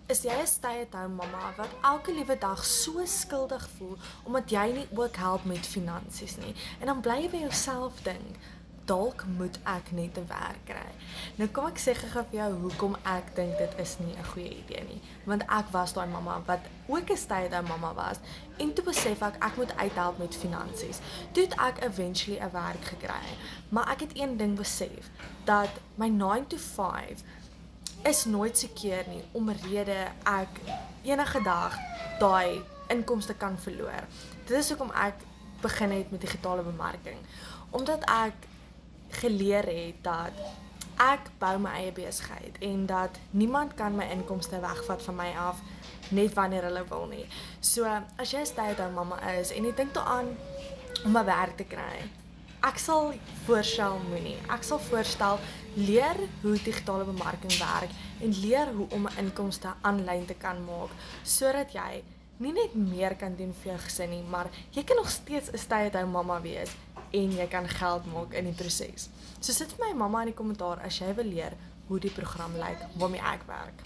Is jy 'n stay-at-home mamma wat elke liewe dag so skuldig voel omdat jy nie ook help met finansies nie? En dan bly jy by jouself dink, dalk moet ek net 'n werk kry. Nou kom ek sê gou vir jou hoekom ek dink dit is nie 'n goeie idee nie. Want ek was daai mamma wat ook 'n stay-at-home mamma was en toe besef ek moet uithelp met finansies. Toe het ek eventually 'n werk gekry, maar ek het een ding besef dat my 9 to 5 is nooit seker nie omrede ek enige dag daai inkomste kan verloor. Dit is hoekom ek begin het met digitale bemarking, omdat ek geleer het dat ek bou my eie besigheid en dat niemand kan my inkomste wegvat van my af net wanneer hulle wil nie. So as jy 'n stay-at-home mamma is en jy dink daaraan om 'n werk te kry, ek sal voorstel moenie. Ek sal voorstel leer hoe digitale bemarking werk en leer hoe om 'n inkomste aanlyn te kan maak sodat jy nie net meer kan doen vir jou gesin nie, maar jy kan nog steeds 'n stay-at-home mamma wees en jy kan geld maak in die proses. So sit vir my mamma in die kommentaar as jy wil leer hoe die program lyk waarmee ek werk.